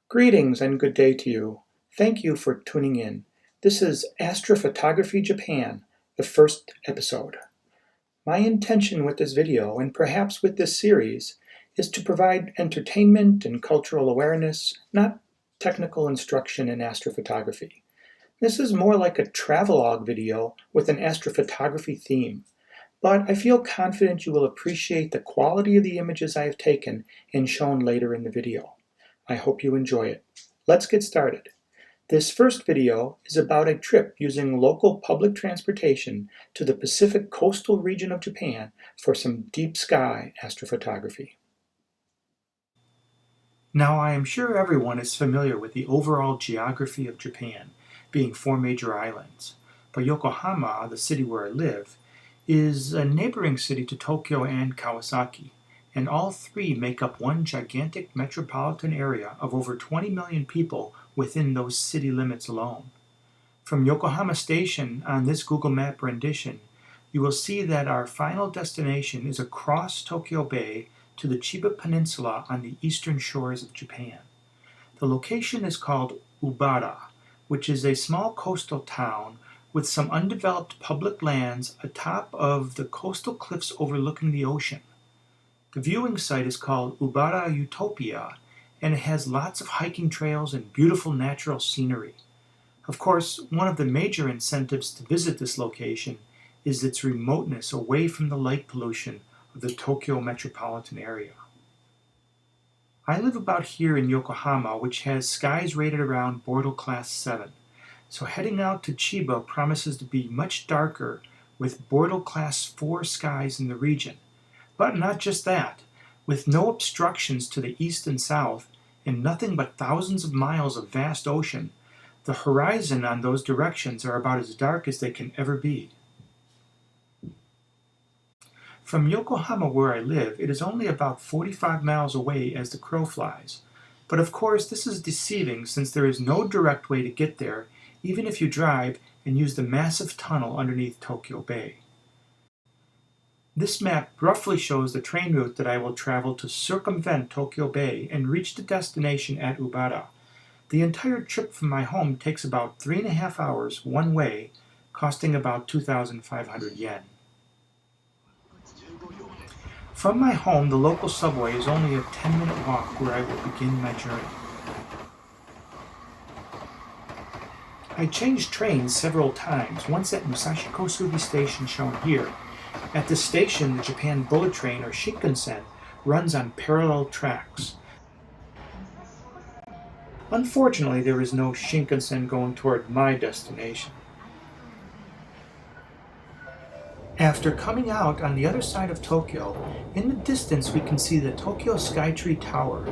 Greetings and good day to you. Thank you for tuning in. This is Astrophotography Japan, the first episode. My intention with this video, and perhaps with this series, is to provide entertainment and cultural awareness, not technical instruction in astrophotography. This is more like a travelogue video with an astrophotography theme, but I feel confident you will appreciate the quality of the images I have taken and shown later in the video. I hope you enjoy it. Let's get started. This first video is about a trip using local public transportation to the Pacific coastal region of Japan for some deep sky astrophotography. Now, I am sure everyone is familiar with the overall geography of Japan, being 4 major islands. But Yokohama, the city where I live, is a neighboring city to Tokyo and Kawasaki, and all three make up one gigantic metropolitan area of over 20 million people within those city limits alone. From Yokohama Station on this Google Map rendition, you will see that our final destination is across Tokyo Bay to the Chiba Peninsula on the eastern shores of Japan. The location is called Ubara, which is a small coastal town with some undeveloped public lands atop of the coastal cliffs overlooking the ocean. The viewing site is called Ubara Utopia, and it has lots of hiking trails and beautiful natural scenery. Of course, one of the major incentives to visit this location is its remoteness away from the light pollution of the Tokyo metropolitan area. I live about here in Yokohama, which has skies rated around Bortle Class 7, so heading out to Chiba promises to be much darker with Bortle Class 4 skies in the region. But not just that. With no obstructions to the east and south, and nothing but thousands of miles of vast ocean, the horizon on those directions are about as dark as they can ever be. From Yokohama, where I live, it is only about 45 miles away as the crow flies. But of course, this is deceiving since there is no direct way to get there, even if you drive and use the massive tunnel underneath Tokyo Bay. This map roughly shows the train route that I will travel to circumvent Tokyo Bay and reach the destination at Ubara. The entire trip from my home takes about 3.5 hours one way, costing about 2,500 yen. From my home, the local subway is only a 10-minute walk where I will begin my journey. I changed trains several times, once at Musashi Kosugi Station shown here. At this station, the Japan Bullet Train, or Shinkansen, runs on parallel tracks. Unfortunately, there is no Shinkansen going toward my destination. After coming out on the other side of Tokyo, in the distance we can see the Tokyo Skytree Tower,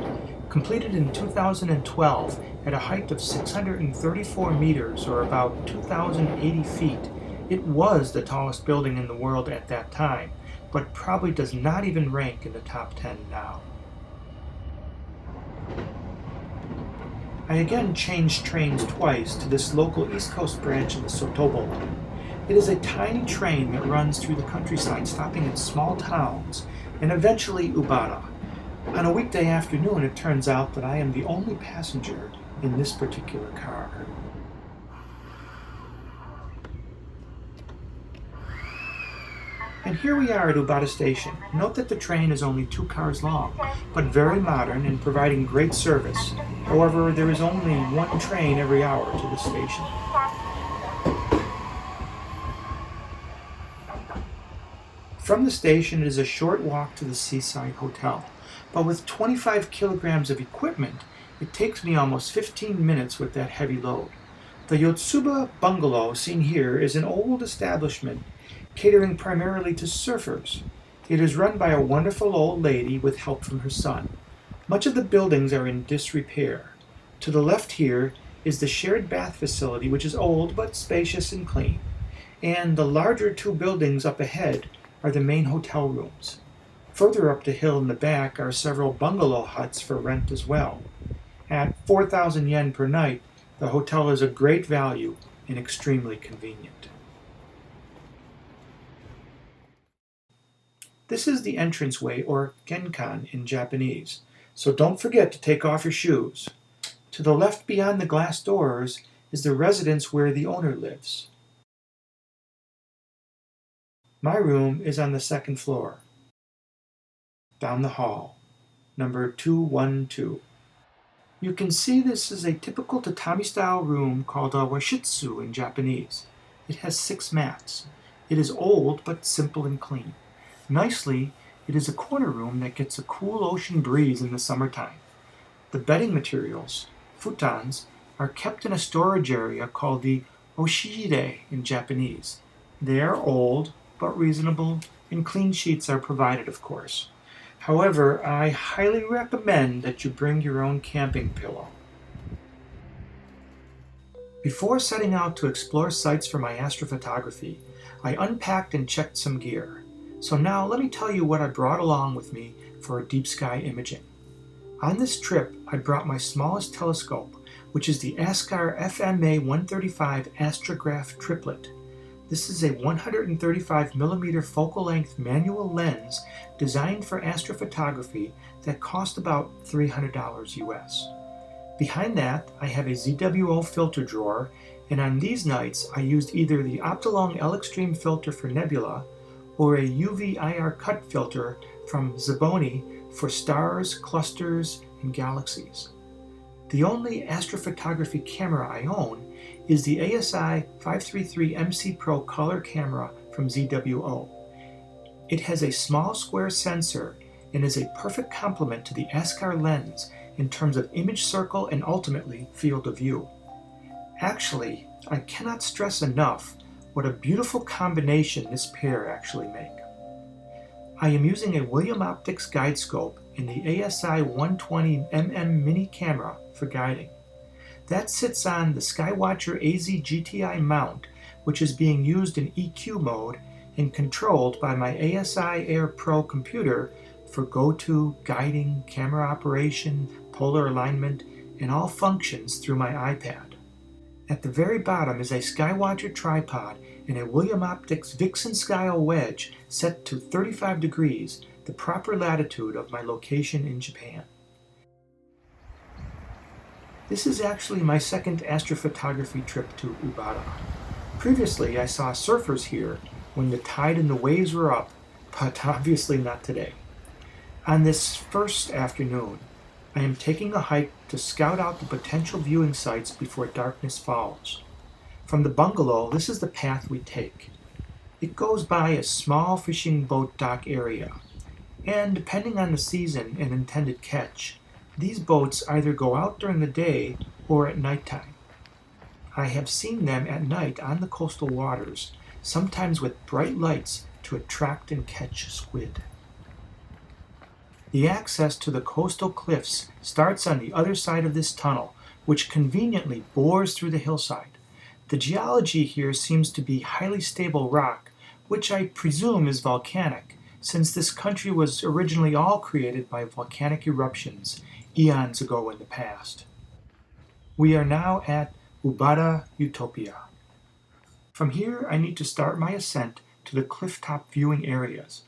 completed in 2012 at a height of 634 meters, or about 2,080 feet. It was the tallest building in the world at that time, but probably does not even rank in the top 10 now. I again changed trains twice to this local East Coast branch of the Sotobo line. It is a tiny train that runs through the countryside, stopping in small towns, and eventually Ubara. On a weekday afternoon, it turns out that I am the only passenger in this particular car. And here we are at Ubara Station. Note that the train is only 2 cars long, but very modern and providing great service. However, there is only 1 train every hour to the station. From the station, it is a short walk to the Seaside Hotel, but with 25 kilograms of equipment, it takes me almost 15 minutes with that heavy load. The Yotsuba Bungalow seen here is an old establishment catering primarily to surfers. It is run by a wonderful old lady with help from her son. Much of the buildings are in disrepair. To the left here is the shared bath facility, which is old but spacious and clean. And the larger 2 buildings up ahead are the main hotel rooms. Further up the hill in the back are several bungalow huts for rent as well. At 4,000 yen per night, the hotel is a great value and extremely convenient. This is the entranceway, or genkan in Japanese, so don't forget to take off your shoes. To the left beyond the glass doors is the residence where the owner lives. My room is on the second floor, down the hall, number 212. You can see this is a typical tatami-style room called a washitsu in Japanese. It has 6 mats. It is old but simple and clean. Nicely, it is a corner room that gets a cool ocean breeze in the summertime. The bedding materials, futons, are kept in a storage area called the oshire in Japanese. They are old but reasonable, and clean sheets are provided, of course. However, I highly recommend that you bring your own camping pillow. Before setting out to explore sites for my astrophotography, I unpacked and checked some gear. So now let me tell you what I brought along with me for deep sky imaging. On this trip, I brought my smallest telescope, which is the Askar FMA135 astrograph triplet. This is a 135mm focal-length manual lens designed for astrophotography that cost about $300 US. Behind that, I have a ZWO filter drawer, and on these nights I used either the Optilong L Extreme filter for nebula or a UV IR cut filter from Zeboni for stars, clusters, and galaxies. The only astrophotography camera I own is the ASI533MC Pro color camera from ZWO. It has a small square sensor and is a perfect complement to the Askar lens in terms of image circle and ultimately field of view. Actually, I cannot stress enough what a beautiful combination this pair actually make. I am using a William Optics guide scope and the ASI120mm mini camera for guiding. That sits on the Skywatcher AZ GTI mount, which is being used in EQ mode and controlled by my ASI Air Pro computer for go-to, guiding, camera operation, polar alignment, and all functions through my iPad. At the very bottom is a Skywatcher tripod and a William Optics Vixen Skyle wedge set to 35 degrees, the proper latitude of my location in Japan. This is actually my second astrophotography trip to Ubara. Previously, I saw surfers here when the tide and the waves were up, but obviously not today. On this first afternoon, I am taking a hike to scout out the potential viewing sites before darkness falls. From the bungalow, this is the path we take. It goes by a small fishing boat dock area, and depending on the season and intended catch, these boats either go out during the day or at nighttime. I have seen them at night on the coastal waters, sometimes with bright lights to attract and catch squid. The access to the coastal cliffs starts on the other side of this tunnel, which conveniently bores through the hillside. The geology here seems to be highly stable rock, which I presume is volcanic, since this country was originally all created by volcanic eruptions eons ago in the past. We are now at Ubara, Utopia. From here, I need to start my ascent to the clifftop viewing areas.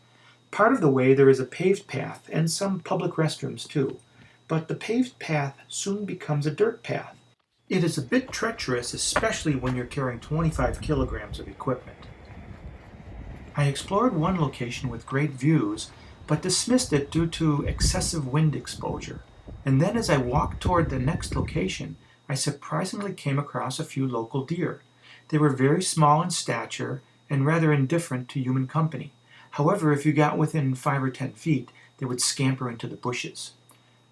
Part of the way there is a paved path and some public restrooms too, but the paved path soon becomes a dirt path. It is a bit treacherous, especially when you're carrying 25 kilograms of equipment. I explored one location with great views, but dismissed it due to excessive wind exposure. And then as I walked toward the next location, I surprisingly came across a few local deer. They were very small in stature and rather indifferent to human company. However, if you got within 5 or 10 feet, they would scamper into the bushes.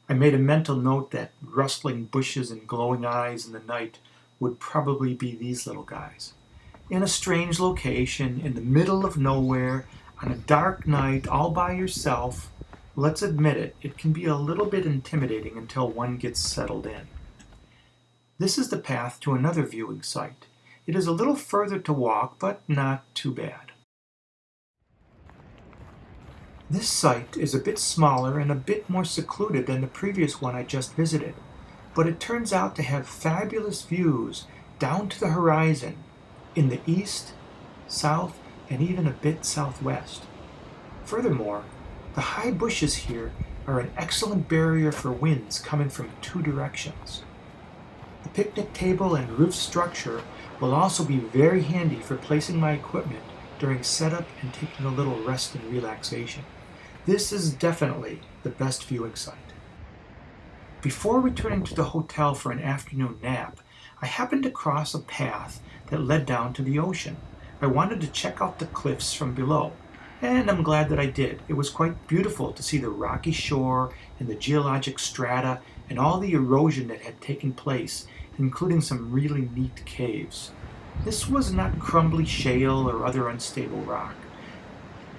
I made a mental note that rustling bushes and glowing eyes in the night would probably be these little guys. In a strange location, in the middle of nowhere, on a dark night, all by yourself, let's admit it, it can be a little bit intimidating until one gets settled in. This is the path to another viewing site. It is a little further to walk, but not too bad. This site is a bit smaller and a bit more secluded than the previous one I just visited, but it turns out to have fabulous views down to the horizon in the east, south, and even a bit southwest. Furthermore, the high bushes here are an excellent barrier for winds coming from 2 directions. The picnic table and roof structure will also be very handy for placing my equipment during setup and taking a little rest and relaxation. This is definitely the best viewing site. Before returning to the hotel for an afternoon nap, I happened to cross a path that led down to the ocean. I wanted to check out the cliffs from below, and I'm glad that I did. It was quite beautiful to see the rocky shore and the geologic strata and all the erosion that had taken place, including some really neat caves. This was not crumbly shale or other unstable rock.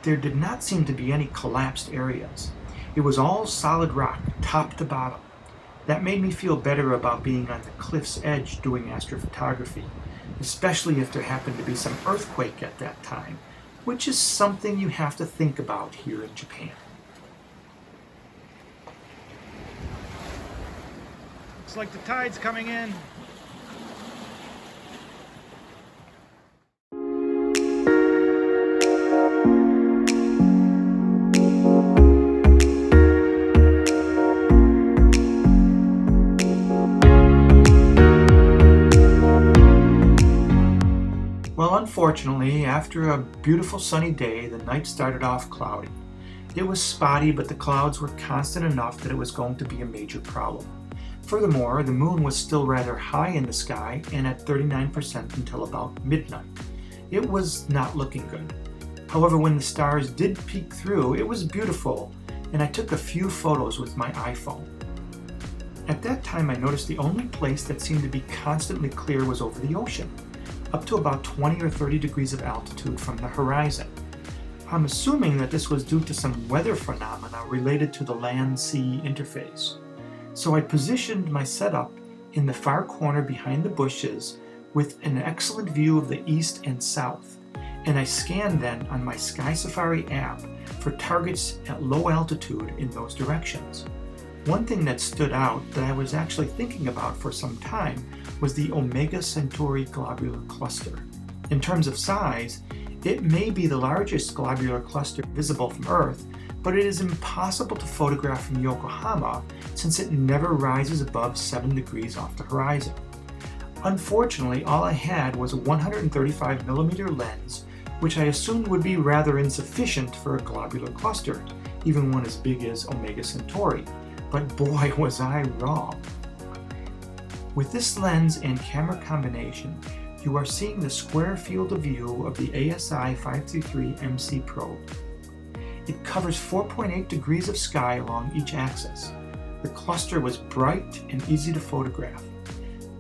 There did not seem to be any collapsed areas. It was all solid rock, top to bottom. That made me feel better about being on the cliff's edge doing astrophotography, especially if there happened to be some earthquake at that time, which is something you have to think about here in Japan. Looks like the tide's coming in. Well, unfortunately, after a beautiful sunny day, the night started off cloudy. It was spotty, but the clouds were constant enough that it was going to be a major problem. Furthermore, the moon was still rather high in the sky and at 39% until about midnight. It was not looking good. However, when the stars did peek through, it was beautiful, and I took a few photos with my iPhone. At that time, I noticed the only place that seemed to be constantly clear was over the ocean, up to about 20 or 30 degrees of altitude from the horizon. I'm assuming that this was due to some weather phenomena related to the land-sea interface. So I positioned my setup in the far corner behind the bushes with an excellent view of the east and south, and I scanned then on my Sky Safari app for targets at low altitude in those directions. One thing that stood out that I was actually thinking about for some time was the Omega Centauri globular cluster. In terms of size, it may be the largest globular cluster visible from Earth, but it is impossible to photograph from Yokohama since it never rises above 7 degrees off the horizon. Unfortunately, all I had was a 135mm lens, which I assumed would be rather insufficient for a globular cluster, even one as big as Omega Centauri. But boy, was I wrong. With this lens and camera combination, you are seeing the square field of view of the ASI533MC Pro. It covers 4.8 degrees of sky along each axis. The cluster was bright and easy to photograph.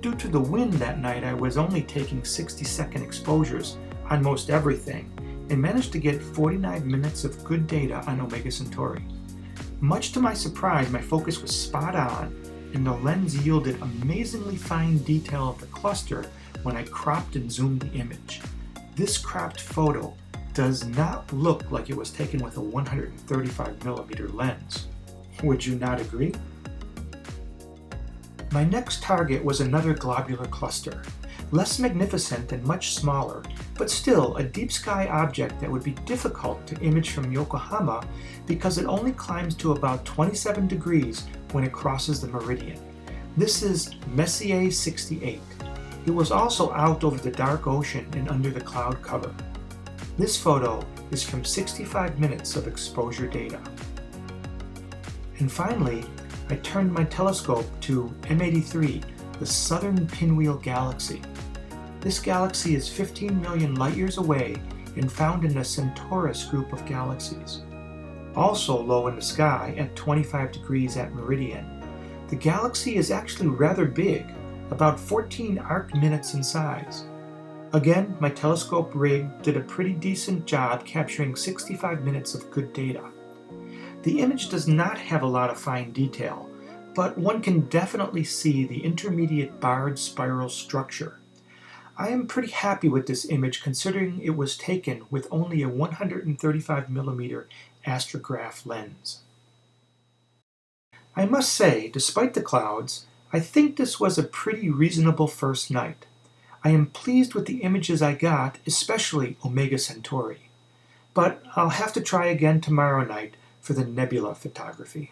Due to the wind that night, I was only taking 60-second exposures on most everything and managed to get 49 minutes of good data on Omega Centauri. Much to my surprise, my focus was spot on, and the lens yielded amazingly fine detail of the cluster when I cropped and zoomed the image. This cropped photo does not look like it was taken with a 135mm lens. Would you not agree? My next target was another globular cluster, less magnificent and much smaller, but still a deep sky object that would be difficult to image from Yokohama because it only climbs to about 27 degrees when it crosses the meridian. This is Messier 68. It was also out over the dark ocean and under the cloud cover. This photo is from 65 minutes of exposure data. And finally, I turned my telescope to M83, the southern pinwheel galaxy. This galaxy is 15 million light-years away and found in the Centaurus group of galaxies. Also low in the sky at 25 degrees at meridian, the galaxy is actually rather big, about 14 arc-minutes in size. Again, my telescope rig did a pretty decent job capturing 65 minutes of good data. The image does not have a lot of fine detail, but one can definitely see the intermediate barred spiral structure. I am pretty happy with this image considering it was taken with only a 135mm astrograph lens. I must say, despite the clouds, I think this was a pretty reasonable first night. I am pleased with the images I got, especially Omega Centauri. But I'll have to try again tomorrow night for the nebula photography.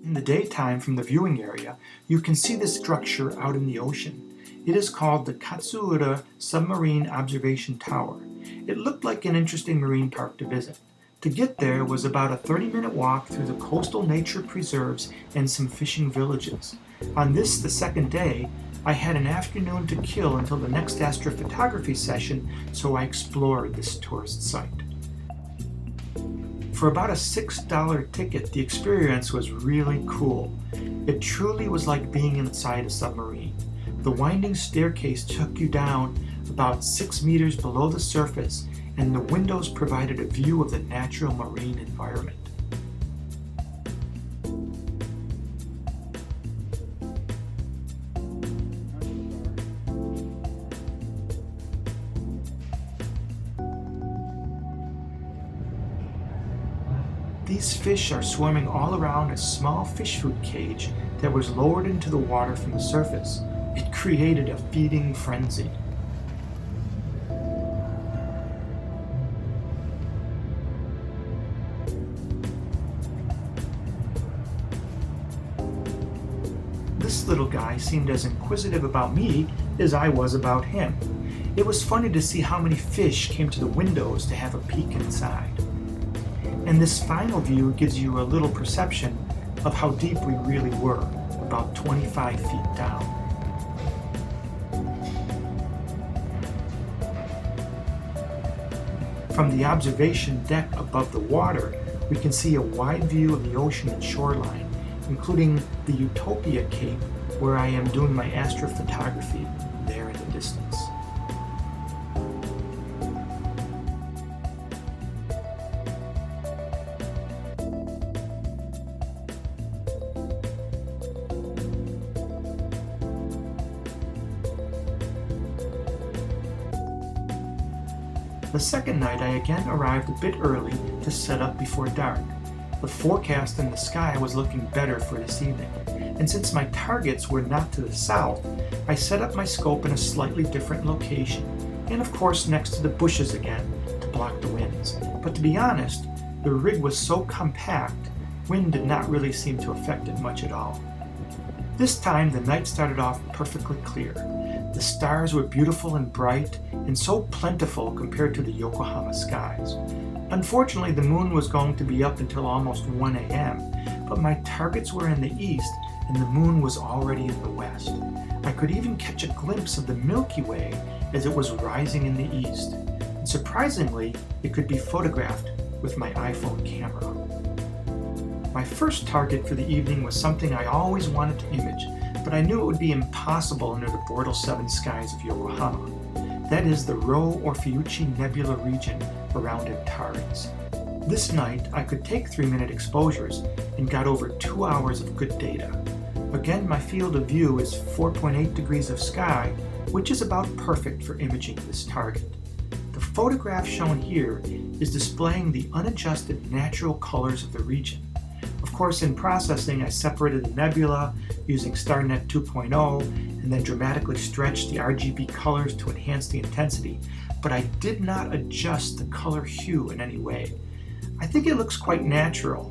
In the daytime from the viewing area, you can see this structure out in the ocean. It is called the Katsuura Submarine Observation Tower. It looked like an interesting marine park to visit. To get there was about a 30-minute walk through the coastal nature preserves and some fishing villages. On this, the second day, I had an afternoon to kill until the next astrophotography session, so I explored this tourist site. For about a $6 ticket, the experience was really cool. It truly was like being inside a submarine. The winding staircase took you down about 6 meters below the surface, and the windows provided a view of the natural marine environment. These fish are swimming all around a small fish food cage that was lowered into the water from the surface. It created a feeding frenzy. This little guy seemed as inquisitive about me as I was about him. It was funny to see how many fish came to the windows to have a peek inside. And this final view gives you a little perception of how deep we really were, about 25 feet down. From the observation deck above the water, we can see a wide view of the ocean and shoreline, including the Utopia Cape, where I am doing my astrophotography there in the distance. The second night I again arrived a bit early to set up before dark. The forecast in the sky was looking better for this evening, and since my targets were not to the south, I set up my scope in a slightly different location, and of course next to the bushes again to block the winds. But to be honest, the rig was so compact, wind did not really seem to affect it much at all. This time the night started off perfectly clear. The stars were beautiful and bright, and so plentiful compared to the Yokohama skies. Unfortunately, the moon was going to be up until almost 1 a.m., but my targets were in the east, and the moon was already in the west. I could even catch a glimpse of the Milky Way as it was rising in the east. And surprisingly, it could be photographed with my iPhone camera. My first target for the evening was something I always wanted to image, but I knew it would be impossible under the Bortle 7 skies of Yokohama. That is the Rho Orphiuchi nebula region around Antares. This night, I could take 3-minute exposures and got over 2 hours of good data. Again, my field of view is 4.8 degrees of sky, which is about perfect for imaging this target. The photograph shown here is displaying the unadjusted natural colors of the region. Of course, in processing, I separated the nebula using StarNet 2.0 and then dramatically stretched the RGB colors to enhance the intensity, but I did not adjust the color hue in any way. I think it looks quite natural,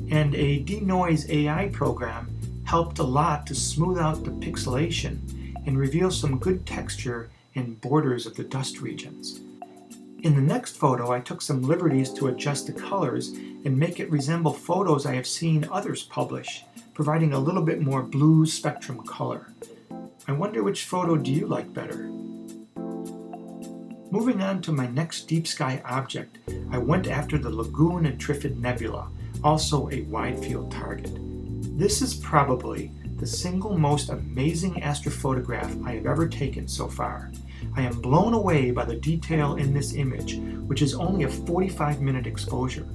and a denoise AI program helped a lot to smooth out the pixelation and reveal some good texture and borders of the dust regions. In the next photo, I took some liberties to adjust the colors and make it resemble photos I have seen others publish, providing a little bit more blue spectrum color. I wonder which photo do you like better? Moving on to my next deep sky object, I went after the Lagoon and Trifid Nebula, also a wide field target. This is probably the single most amazing astrophotograph I have ever taken so far. I am blown away by the detail in this image, which is only a 45-minute exposure.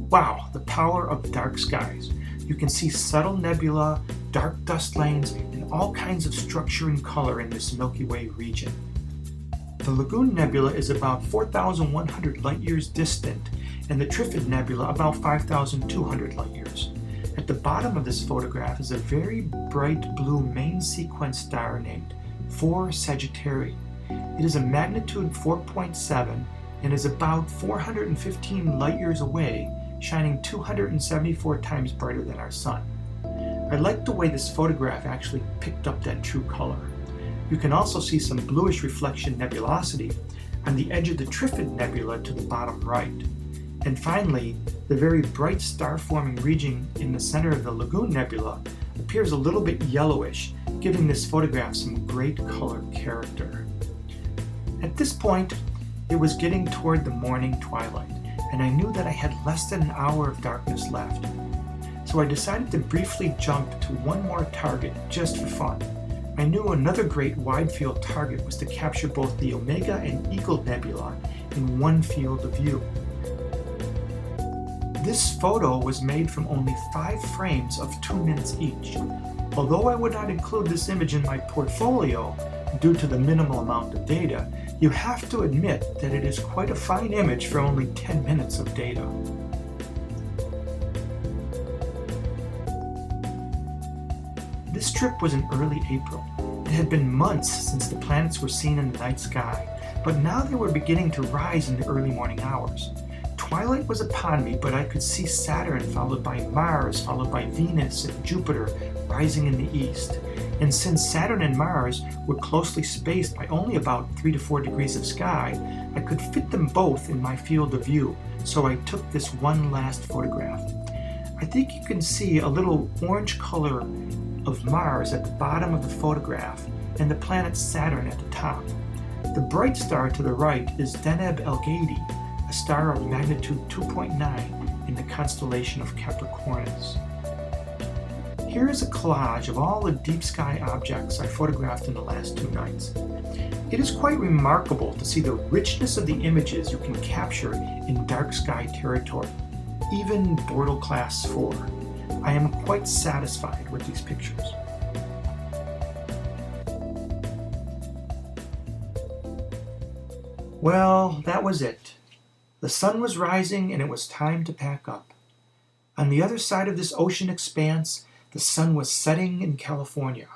Wow, the power of dark skies. You can see subtle nebula, dark dust lanes, and all kinds of structure and color in this Milky Way region. The Lagoon Nebula is about 4,100 light-years distant, and the Trifid Nebula about 5,200 light-years. At the bottom of this photograph is a very bright blue main sequence star named 4 Sagittarius. It is a magnitude 4.7 and is about 415 light-years away, shining 274 times brighter than our Sun. I like the way this photograph actually picked up that true color. You can also see some bluish reflection nebulosity on the edge of the Trifid Nebula to the bottom right. And finally, the very bright star-forming region in the center of the Lagoon Nebula appears a little bit yellowish, giving this photograph some great color character. At this point, it was getting toward the morning twilight, and I knew that I had less than an hour of darkness left. So I decided to briefly jump to one more target just for fun. I knew another great wide-field target was to capture both the Omega and Eagle Nebula in one field of view. This photo was made from only 5 frames of 2 minutes each. Although I would not include this image in my portfolio due to the minimal amount of data, you have to admit that it is quite a fine image for only 10 minutes of data. This trip was in early April. It had been months since the planets were seen in the night sky, but now they were beginning to rise in the early morning hours. Twilight was upon me, but I could see Saturn followed by Mars, followed by Venus and Jupiter rising in the east. And since Saturn and Mars were closely spaced by only about 3 to 4 degrees of sky, I could fit them both in my field of view, so I took this one last photograph. I think you can see a little orange color of Mars at the bottom of the photograph and the planet Saturn at the top. The bright star to the right is Deneb Elgadi, a star of magnitude 2.9 in the constellation of Capricornus. Here is a collage of all the deep sky objects I photographed in the last 2 nights. It is quite remarkable to see the richness of the images you can capture in dark sky territory, even Bortle Class 4. I am quite satisfied with these pictures. Well, that was it. The sun was rising and it was time to pack up. On the other side of this ocean expanse, the sun was setting in California.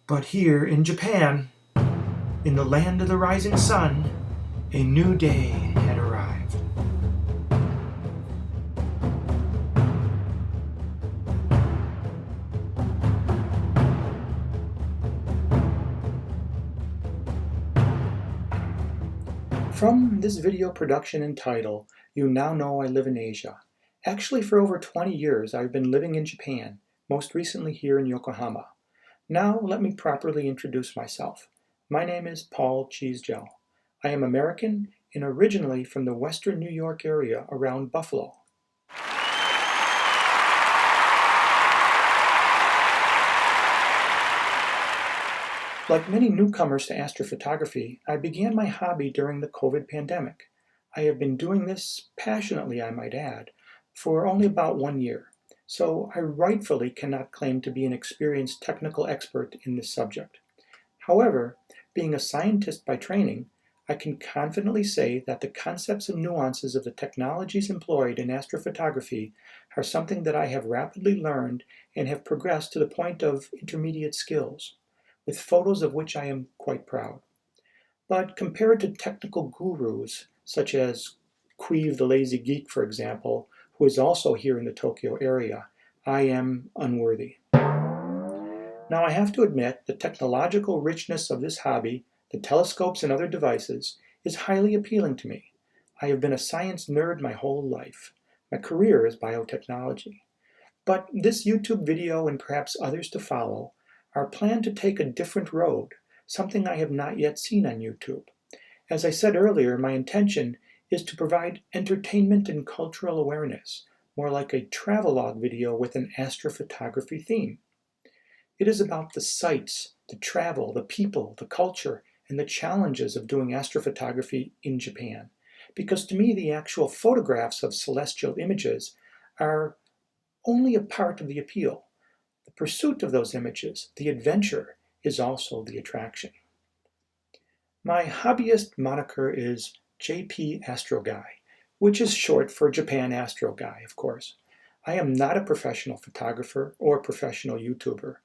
But here in Japan, in the land of the rising sun, a new day had arrived. From this video production and title, you now know I live in Asia. Actually, for over 20 years, I've been living in Japan, most recently here in Yokohama. Now, let me properly introduce myself. My name is Paul Cheesegel. I am American and originally from the western New York area around Buffalo. Like many newcomers to astrophotography, I began my hobby during the COVID pandemic. I have been doing this passionately, I might add, for only about 1 year, so I rightfully cannot claim to be an experienced technical expert in this subject. However, being a scientist by training, I can confidently say that the concepts and nuances of the technologies employed in astrophotography are something that I have rapidly learned and have progressed to the point of intermediate skills, with photos of which I am quite proud. But compared to technical gurus, such as Queeve the Lazy Geek, for example, who is also here in the Tokyo area, I am unworthy. Now I have to admit the technological richness of this hobby, the telescopes and other devices, is highly appealing to me. I have been a science nerd my whole life. My career is biotechnology. But this YouTube video and perhaps others to follow are planned to take a different road, something I have not yet seen on YouTube. As I said earlier, my intention is to provide entertainment and cultural awareness, more like a travelogue video with an astrophotography theme. It is about the sights, the travel, the people, the culture, and the challenges of doing astrophotography in Japan. Because to me, the actual photographs of celestial images are only a part of the appeal. The pursuit of those images, the adventure, is also the attraction. My hobbyist moniker is JP Astro Guy, which is short for Japan Astro Guy, of course. I am not a professional photographer or professional YouTuber.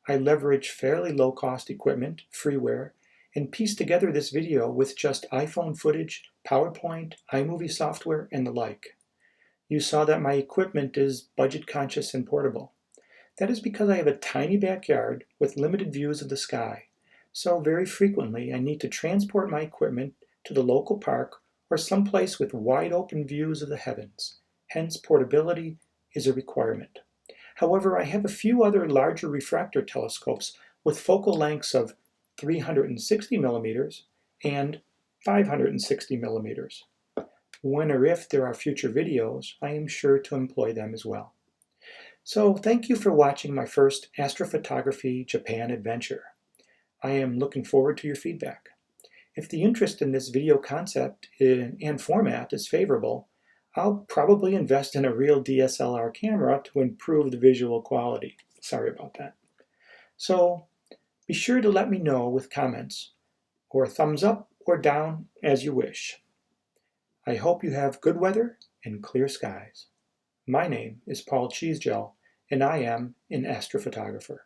I leverage fairly low-cost equipment, freeware, and piece together this video with just iPhone footage, PowerPoint, iMovie software, and the like. You saw that my equipment is budget-conscious and portable. That is because I have a tiny backyard with limited views of the sky, so very frequently I need to transport my equipment to the local park or someplace with wide open views of the heavens. Hence, portability is a requirement. However, I have a few other larger refractor telescopes with focal lengths of 360 millimeters and 560 millimeters. When or if there are future videos, I am sure to employ them as well. So thank you for watching my first Astrophotography Japan adventure. I am looking forward to your feedback. If the interest in this video concept and format is favorable, I'll probably invest in a real DSLR camera to improve the visual quality. Sorry about that. So be sure to let me know with comments, or thumbs up or down as you wish. I hope you have good weather and clear skies. My name is Paul Cheesegel, and I am an astrophotographer.